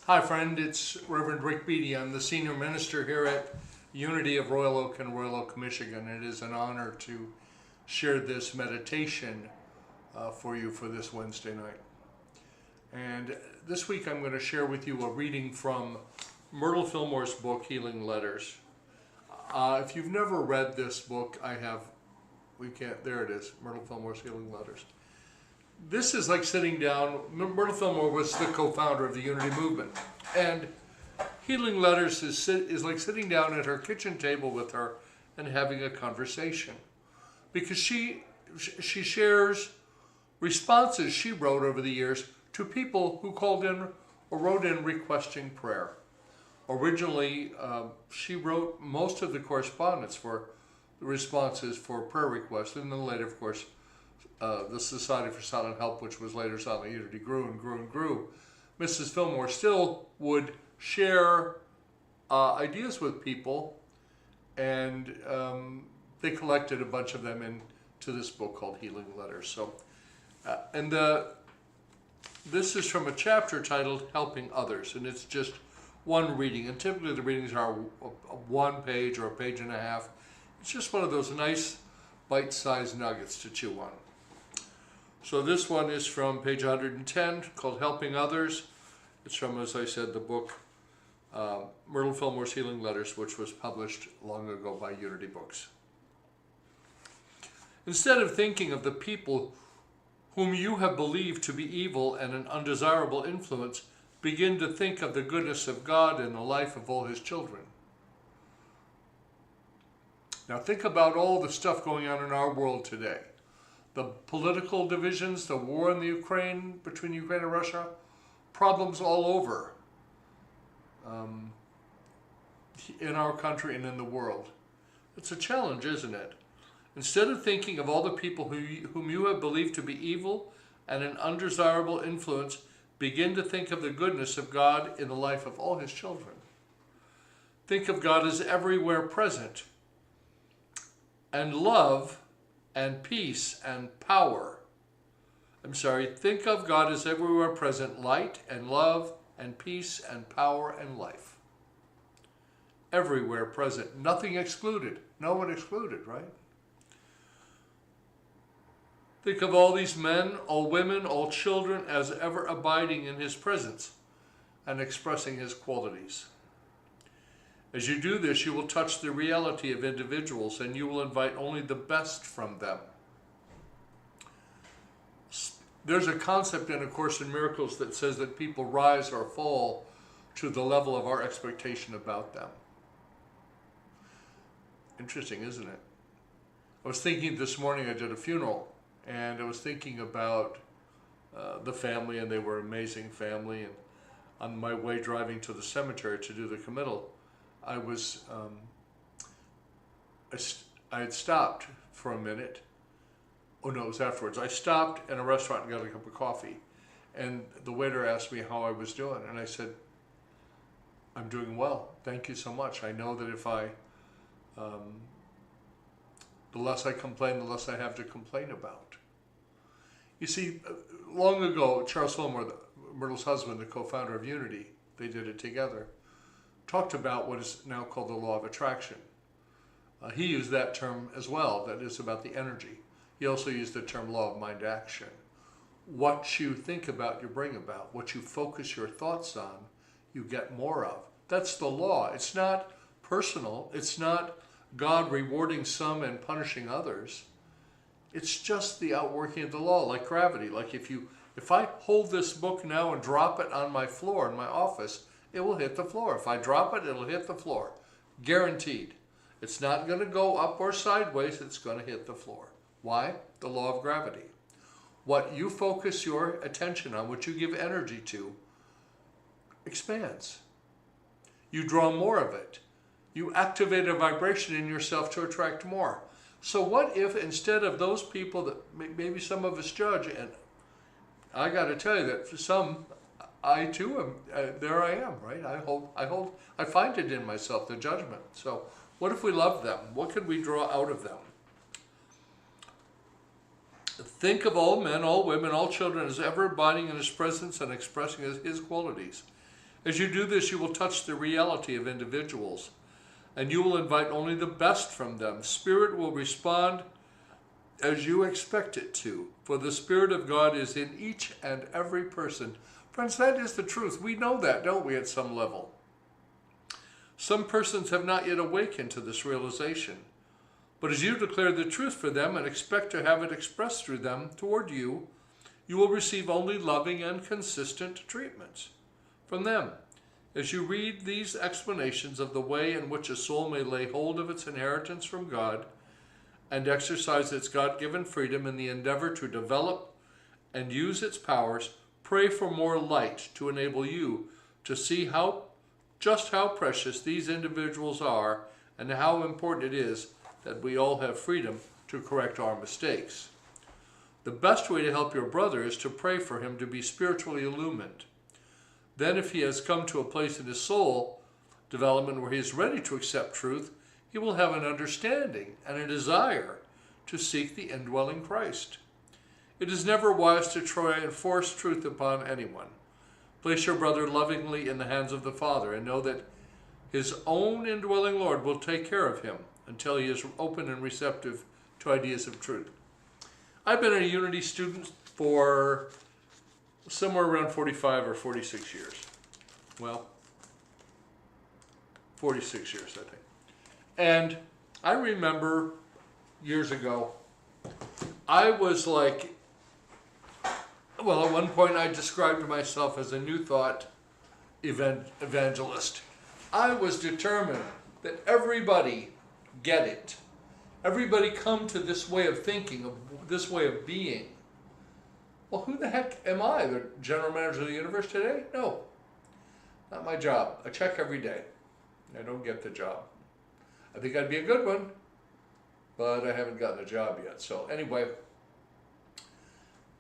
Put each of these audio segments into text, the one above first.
Hi friend, it's Reverend Ric Beattie. I'm the senior minister here at Unity of Royal Oak and Royal Oak, Michigan. It is an honor to share this meditation for you for this Wednesday night. And this week I'm going to share with you a reading from Myrtle Fillmore's book, Healing Letters. If you've never read this book, there it is, Myrtle Fillmore's Healing Letters. This is like sitting down. Myrtle Fillmore was the co-founder of the Unity movement, and Healing Letters is like sitting down at her kitchen table with her and having a conversation, because she shares responses she wrote over the years to people who called in or wrote in requesting prayer. Originally, she wrote most of the correspondence for the responses for prayer requests, and then later, of course, the Society for Silent Help, which was later Silent Unity, grew and grew and grew. Mrs. Fillmore still would share ideas with people, and they collected a bunch of them into this book called Healing Letters. So, this is from a chapter titled Helping Others, and it's just one reading. And typically the readings are a 1 page or a page and a half. It's just one of those nice bite-sized nuggets to chew on. So this one is from page 110, called Helping Others. It's from, as I said, the book Myrtle Fillmore's Healing Letters, which was published long ago by Unity Books. Instead of thinking of the people whom you have believed to be evil and an undesirable influence, begin to think of the goodness of God in the life of all his children. Now think about all the stuff going on in our world today. The political divisions, the war in the Ukraine, between Ukraine and Russia, problems all over in our country and in the world. It's a challenge, isn't it? Instead of thinking of all the people whom you have believed to be evil and an undesirable influence, begin to think of the goodness of God in the life of all his children. Think of God as everywhere present, and love and peace and power. Think of God as everywhere present, light and love and peace and power and life. Everywhere present, nothing excluded, no one excluded, right? Think of all these men, all women, all children as ever abiding in his presence and expressing his qualities. As you do this, you will touch the reality of individuals, and you will invite only the best from them. There's a concept in A Course in Miracles that says that people rise or fall to the level of our expectation about them. Interesting, isn't it? I was thinking this morning, I did a funeral, and I was thinking about the family, and they were an amazing family. And on my way driving to the cemetery to do the committal, I had stopped for a minute. Oh no, it was afterwards. I stopped in a restaurant and got a cup of coffee, and the waiter asked me how I was doing, and I said, I'm doing well, thank you so much. I know that if the less I complain, the less I have to complain about. You see, long ago, Charles Fillmore, Myrtle's husband, the co-founder of Unity, they did it together, talked about what is now called the law of attraction. He used that term as well, that is about the energy. He also used the term law of mind action. What you think about, you bring about. What you focus your thoughts on, you get more of. That's the law. It's not personal. It's not God rewarding some and punishing others. It's just the outworking of the law, like gravity. Like if I hold this book now and drop it on my floor in my office, it will hit the floor. If I drop it, it'll hit the floor. Guaranteed. It's not going to go up or sideways. It's going to hit the floor. Why? The law of gravity. What you focus your attention on, what you give energy to, expands. You draw more of it. You activate a vibration in yourself to attract more. So what if instead of those people that maybe some of us judge, and I got to tell you that for some, I too am, there I am, right? I find it in myself, the judgment. So what if we love them? What could we draw out of them? Think of all men, all women, all children as ever abiding in his presence and expressing his qualities. As you do this, you will touch the reality of individuals, and you will invite only the best from them. Spirit will respond as you expect it to, for the Spirit of God is in each and every person. Friends, that is the truth. We know that, don't we, at some level? Some persons have not yet awakened to this realization. But as you declare the truth for them and expect to have it expressed through them toward you, you will receive only loving and consistent treatments from them. As you read these explanations of the way in which a soul may lay hold of its inheritance from God and exercise its God-given freedom in the endeavor to develop and use its powers, pray for more light to enable you to see just how precious these individuals are and how important it is that we all have freedom to correct our mistakes. The best way to help your brother is to pray for him to be spiritually illumined. Then if he has come to a place in his soul development where he is ready to accept truth, he will have an understanding and a desire to seek the indwelling Christ. It is never wise to try and force truth upon anyone. Place your brother lovingly in the hands of the Father and know that his own indwelling Lord will take care of him until he is open and receptive to ideas of truth. I've been a Unity student for somewhere around 45 or 46 years. Well, 46 years, I think. And I remember years ago, I was like, well, at one point I described myself as a New Thought evangelist. I was determined that everybody get it. Everybody come to this way of thinking, this way of being. Well, who the heck am I, the general manager of the universe today? No, not my job. I check every day. I don't get the job. I think I'd be a good one, but I haven't gotten a job yet. So anyway,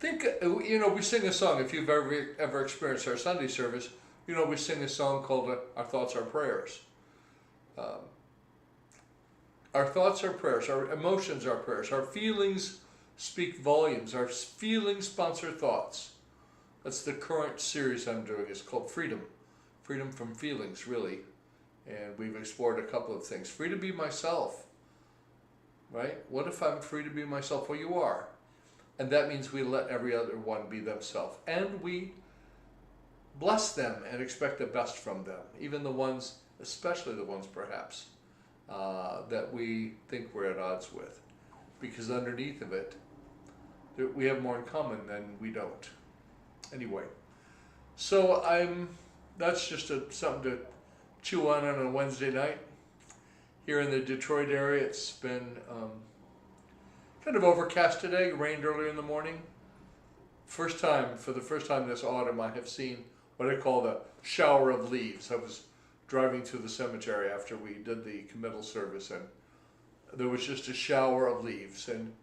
we sing a song. If you've ever experienced our Sunday service, we sing a song called Our Thoughts, Our Prayers. Our thoughts are prayers, our emotions are prayers, our feelings speak volumes, our feelings sponsor thoughts. That's the current series I'm doing. It's called Freedom. Freedom from feelings, really. And we've explored a couple of things. Free to be myself, right? What if I'm free to be myself? Well, you are. And that means we let every other one be themselves. And we bless them and expect the best from them. Even the ones, especially the ones perhaps, that we think we're at odds with. Because underneath of it, we have more in common than we don't. Anyway, so that's just something to chew on a Wednesday night. Here in the Detroit area, it's been kind of overcast today. It rained earlier in the morning. For the first time this autumn, I have seen what I call the shower of leaves. I was driving through the cemetery after we did the committal service, and there was just a shower of leaves, and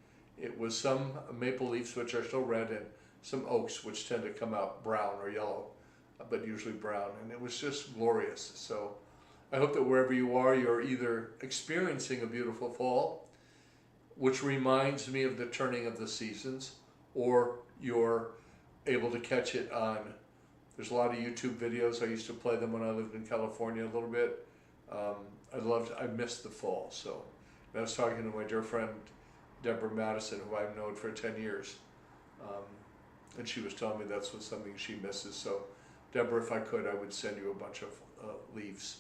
it was some maple leaves which are still red and some oaks which tend to come out brown or yellow, but usually brown, and it was just glorious. So I hope that wherever you are, you're either experiencing a beautiful fall, which reminds me of the turning of the seasons, or you're able to catch it on, there's a lot of YouTube videos. I used to play them when I lived in California a little bit. I missed the fall. So I was talking to my dear friend, Deborah Madison, who I've known for 10 years. And she was telling me that's something she misses. So Deborah, if I could, I would send you a bunch of leaves.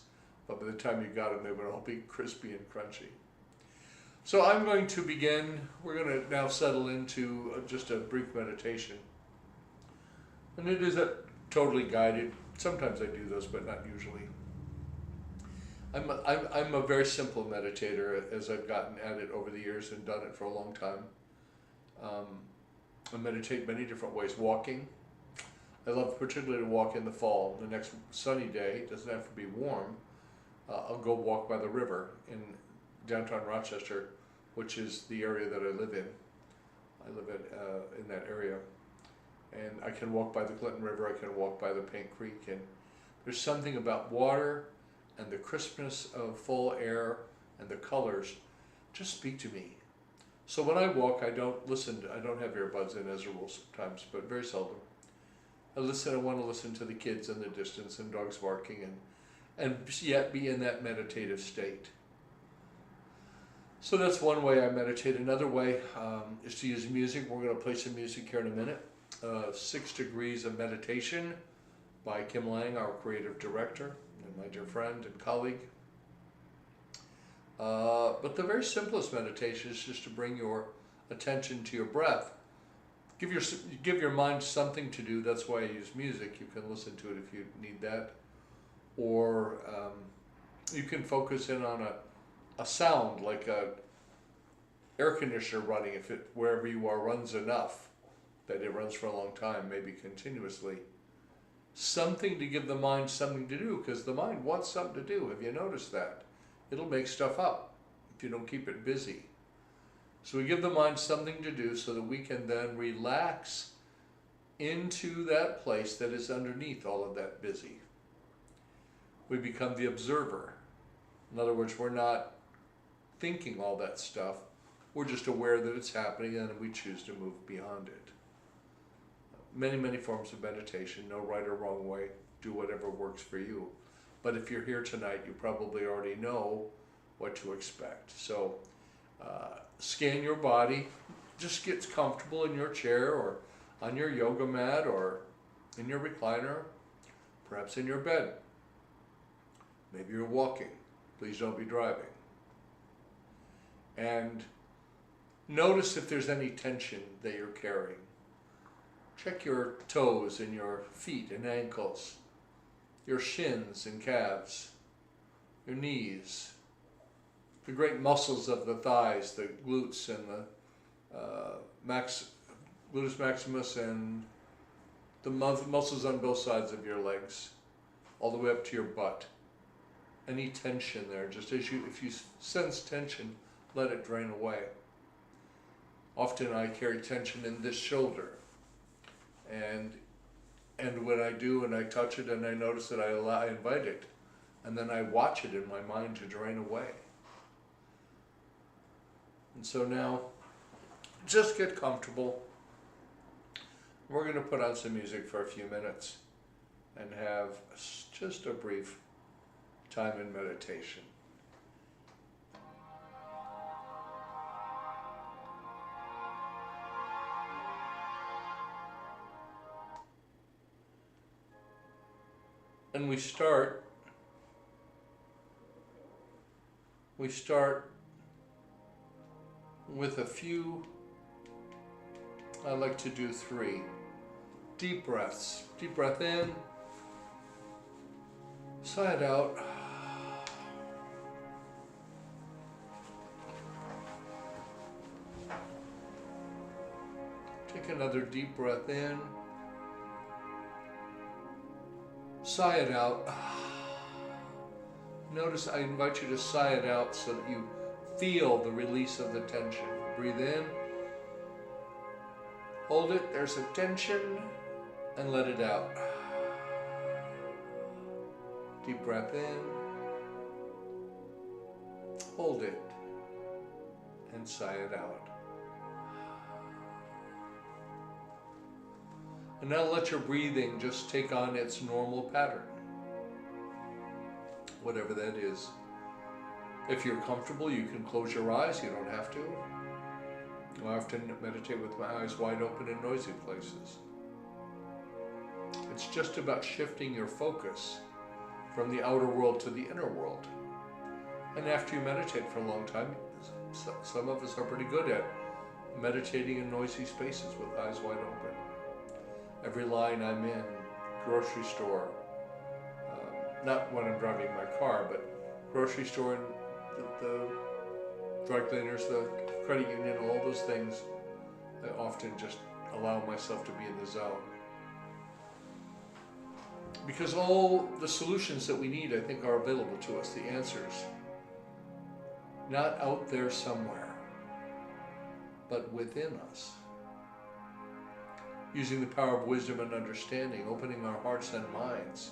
But by the time you got them, they would all be crispy and crunchy. So I'm going to begin. We're going to now settle into just a brief meditation. And it is totally guided. Sometimes I do those, but not usually. I'm a very simple meditator as I've gotten at it over the years and done it for a long time. I meditate many different ways. Walking. I love particularly to walk in the fall. The next sunny day, it doesn't have to be warm. I'll go walk by the river in downtown Rochester, which is the area that I live in. I live in that area. And I can walk by the Clinton River, I can walk by the Paint Creek, and there's something about water and the crispness of full air and the colors just speak to me. So when I walk, I don't have earbuds in as a rule sometimes, but very seldom. I want to listen to the kids in the distance and dogs barking and yet be in that meditative state. So that's one way I meditate. Another way is to use music. We're going to play some music here in a minute. 6 Degrees of Meditation by Kim Lange, our creative director and my dear friend and colleague. But the very simplest meditation is just to bring your attention to your breath. Give your mind something to do. That's why I use music. You can listen to it if you need that. Or you can focus in on a sound, like a air conditioner running, if it wherever you are runs enough that it runs for a long time, maybe continuously. Something to give the mind something to do, because the mind wants something to do. Have you noticed that? It'll make stuff up if you don't keep it busy. So we give the mind something to do so that we can then relax into that place that is underneath all of that busy. We become the observer. In other words, we're not thinking all that stuff. We're just aware that it's happening, and we choose to move beyond it. Many, many forms of meditation, no right or wrong way. Do whatever works for you. But if you're here tonight, you probably already know what to expect. So scan your body. Just get comfortable in your chair or on your yoga mat or in your recliner, perhaps in your bed. Maybe you're walking. Please don't be driving. And notice if there's any tension that you're carrying. Check your toes and your feet and ankles, your shins and calves, your knees, the great muscles of the thighs, the glutes and the gluteus maximus and the muscles on both sides of your legs, all the way up to your butt. Any tension there, just if you sense tension, let it drain away. Often I carry tension in this shoulder, and when I do and I touch it and I notice it, I invite it, and then I watch it in my mind to drain away. And so now, just get comfortable. We're going to put on some music for a few minutes and have just a brief time in meditation. And we start with a few, I like to do 3 deep breaths. Deep breath in, sigh it out. Take another deep breath in, sigh it out. Notice I invite you to sigh it out so that you feel the release of the tension. Breathe in, hold it, there's a tension, and let it out. Deep breath in, hold it, and sigh it out. And now let your breathing just take on its normal pattern, whatever that is. If you're comfortable, you can close your eyes. You don't have to. I often meditate with my eyes wide open in noisy places. It's just about shifting your focus from the outer world to the inner world. And after you meditate for a long time, some of us are pretty good at meditating in noisy spaces with eyes wide open. Every line I'm in, grocery store, not when I'm driving my car, but grocery store and the dry cleaners, the credit union, all those things, I often just allow myself to be in the zone. Because all the solutions that we need, I think, are available to us, the answers. Not out there somewhere, but within us. Using the power of wisdom and understanding, opening our hearts and minds.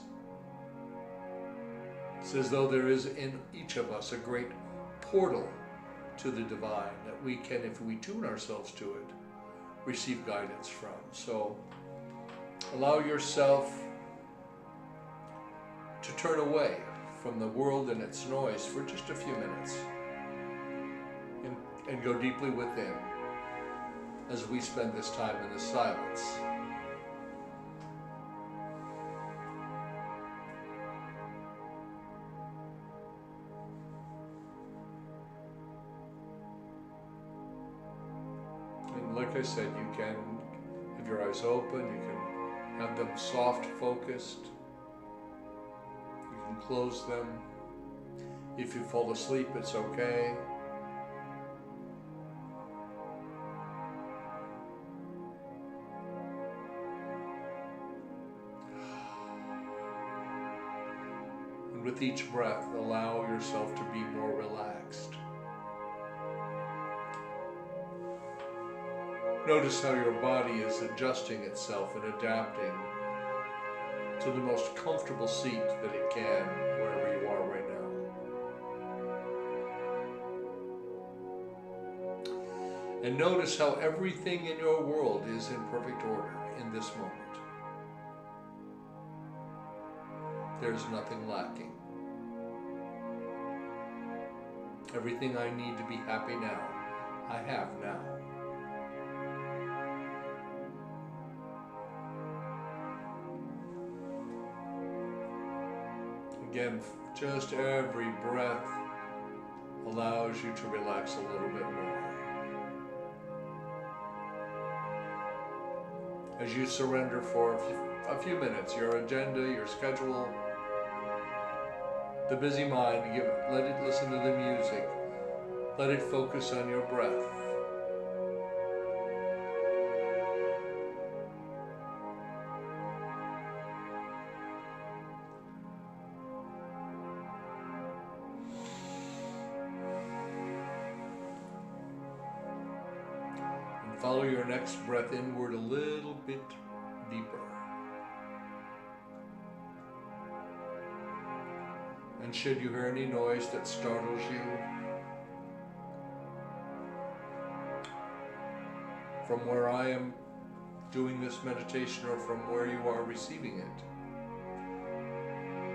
It's as though there is in each of us a great portal to the divine that we can, if we tune ourselves to it, receive guidance from. So Allow yourself to turn away from the world and its noise for just a few minutes and go deeply within as we spend this time in the silence. And like I said, you can have your eyes open, you can have them soft focused. You can close them. If you fall asleep, it's okay. And with each breath, allow yourself to be more relaxed. Notice how your body is adjusting itself and adapting to the most comfortable seat that it can wherever you are right now. And notice how everything in your world is in perfect order in this moment. There's nothing lacking. Everything I need to be happy now, I have now. Again, just every breath allows you to relax a little bit more. As you surrender for a few minutes, your agenda, your schedule, the busy mind, let it listen to the music, let it focus on your breath. Follow your next breath inward a little bit deeper. And should you hear any noise that startles you, from where I am doing this meditation or from where you are receiving it,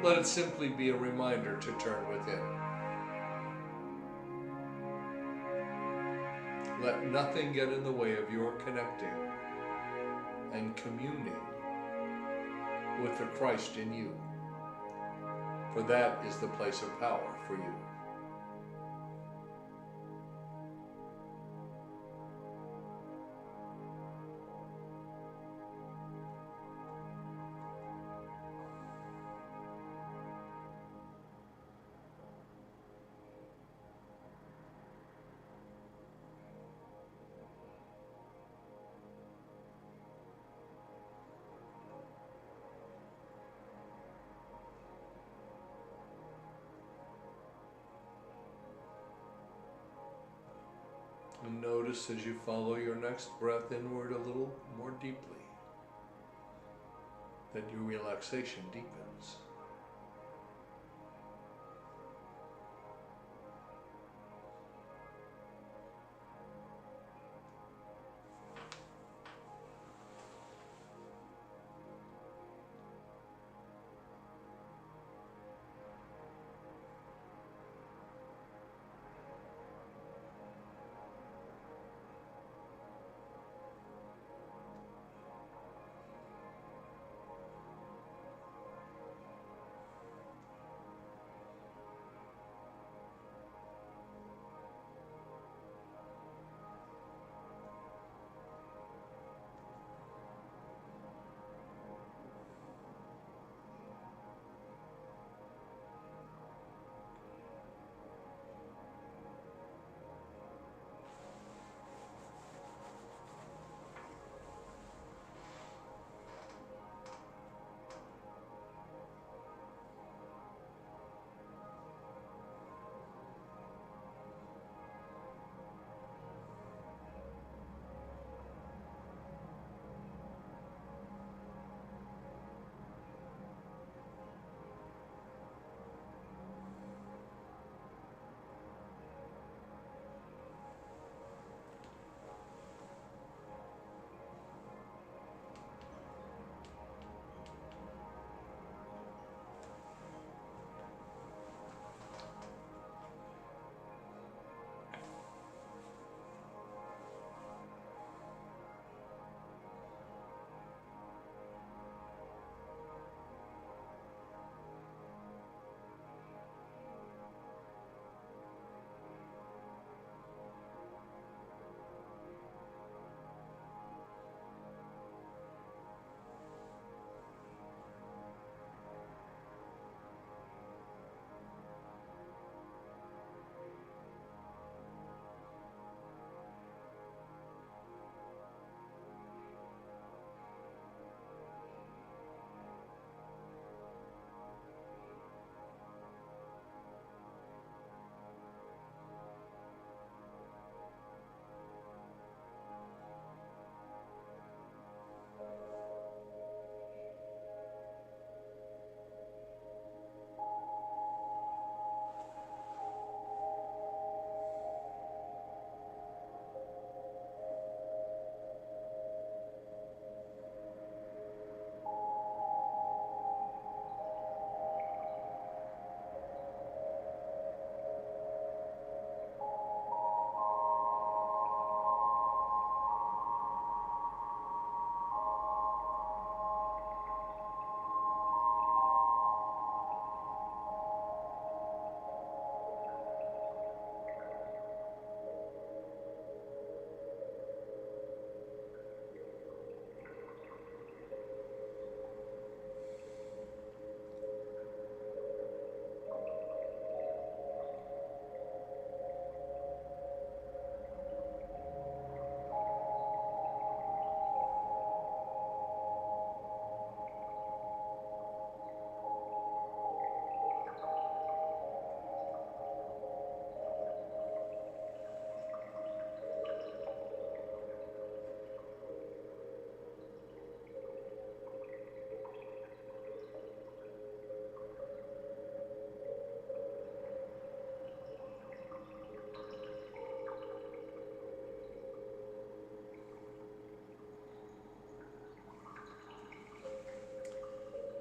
let it simply be a reminder to turn within. Let nothing get in the way of your connecting and communing with the Christ in you, for that is the place of power for you. And notice as you follow your next breath inward a little more deeply, that your relaxation deepens.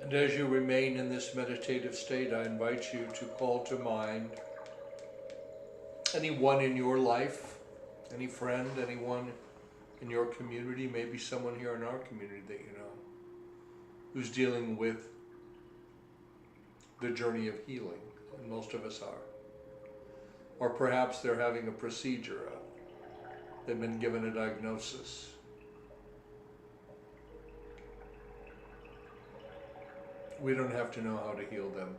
And as you remain in this meditative state, I invite you to call to mind anyone in your life, any friend, anyone in your community, maybe someone here in our community that you know, who's dealing with the journey of healing, and most of us are. Or perhaps they're having a procedure, they've been given a diagnosis. We don't have to know how to heal them.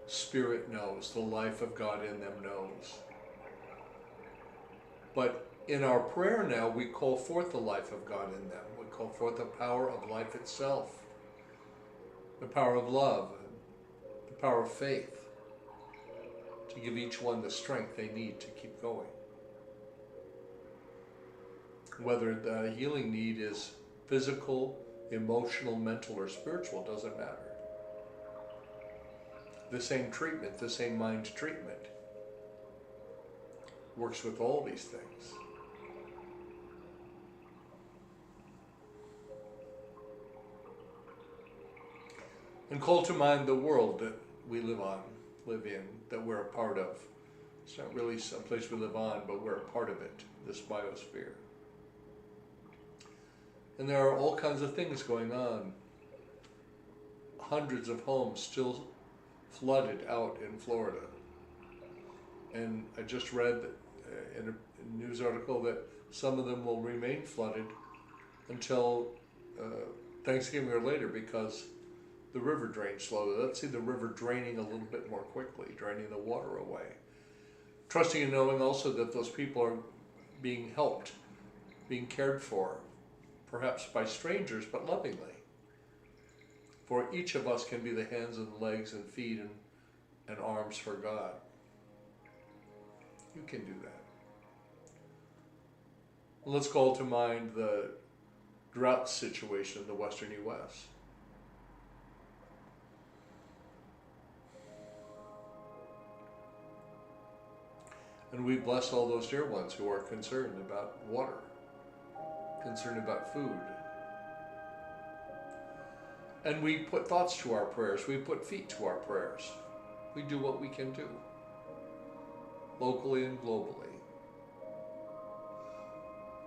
Spirit knows, the life of God in them knows. But in our prayer now, we call forth the life of God in them. We call forth the power of life itself, the power of love, the power of faith, to give each one the strength they need to keep going. Whether the healing need is physical, emotional, mental, or spiritual, doesn't matter. The same treatment, the same mind treatment, works with all these things. And call to mind the world that we live in, that we're a part of. It's not really some place we live on, but we're a part of it, this biosphere. And there are all kinds of things going on. Hundreds of homes still flooded out in Florida. And I just read in a news article that some of them will remain flooded until Thanksgiving or later, because the river drains slowly. Let's see the river draining a little bit more quickly, draining the water away. Trusting and knowing also that those people are being helped, being cared for, perhaps by strangers, but lovingly. For each of us can be the hands and legs and feet and arms for God. You can do that. Let's call to mind the drought situation in the western U.S. And we bless all those dear ones who are concerned about water, concerned about food. And we put thoughts to our prayers, we put feet to our prayers. We do what we can do, locally and globally.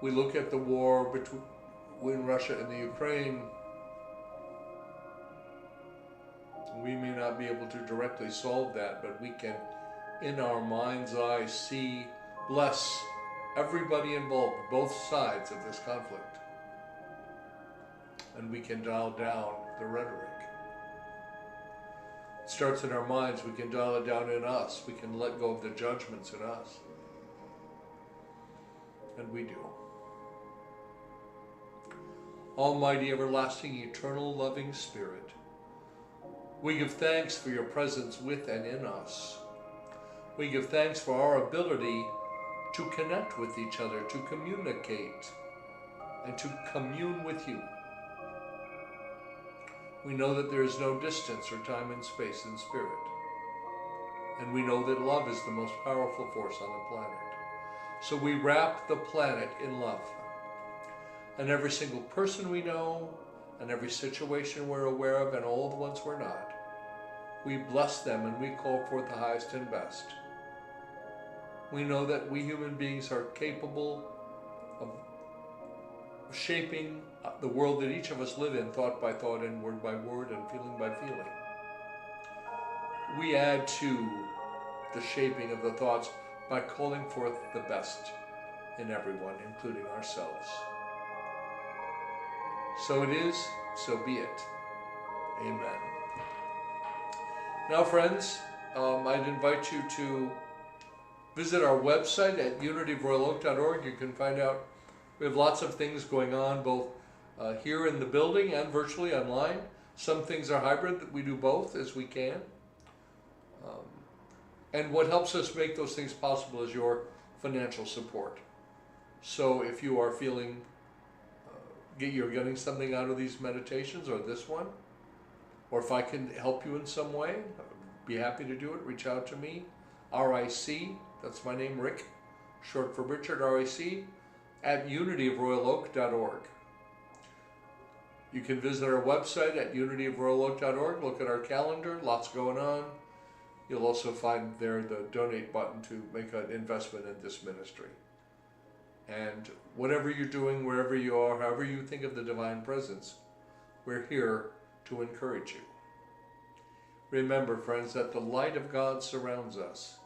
We look at the war between Russia and the Ukraine. We may not be able to directly solve that, but we can, in our mind's eye, see, bless everybody involved, both sides of this conflict. And we can dial down the rhetoric. It starts in our minds, we can dial it down in us, we can let go of the judgments in us. And we do. Almighty, everlasting, eternal, loving Spirit, we give thanks for your presence with and in us. We give thanks for our ability to connect with each other, to communicate, and to commune with you. We know that there is no distance or time and space in spirit. And we know that love is the most powerful force on the planet. So we wrap the planet in love. And every single person we know, and every situation we're aware of, and all the ones we're not, we bless them and we call forth the highest and best. We know that we human beings are capable of shaping the world that each of us live in, thought by thought and word by word and feeling by feeling. We add to the shaping of the thoughts by calling forth the best in everyone, including ourselves. So it is, so be it. Amen. Now, friends, I'd invite you to visit our website at unityofroyaloak.org. You can find out, we have lots of things going on, both here in the building and virtually online. Some things are hybrid, that we do both as we can. And what helps us make those things possible is your financial support. So if you are feeling you're getting something out of these meditations or this one, or if I can help you in some way, I'd be happy to do it. Reach out to me, RIC, that's my name, Rick, short for Richard, RIC, at unityofroyaloak.org. You can visit our website at unityofroyaloak.org. Look at our calendar, lots going on. You'll also find there the donate button to make an investment in this ministry. And whatever you're doing, wherever you are, however you think of the divine presence, we're here to encourage you. Remember, friends, that the light of God surrounds us.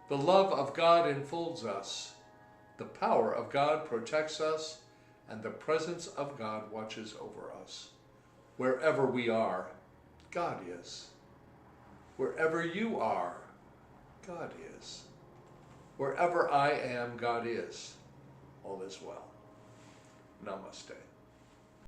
The love of God enfolds us. The power of God protects us, and the presence of God watches over us. Wherever we are, God is. Wherever you are, God is. Wherever I am, God is. All is well. Namaste.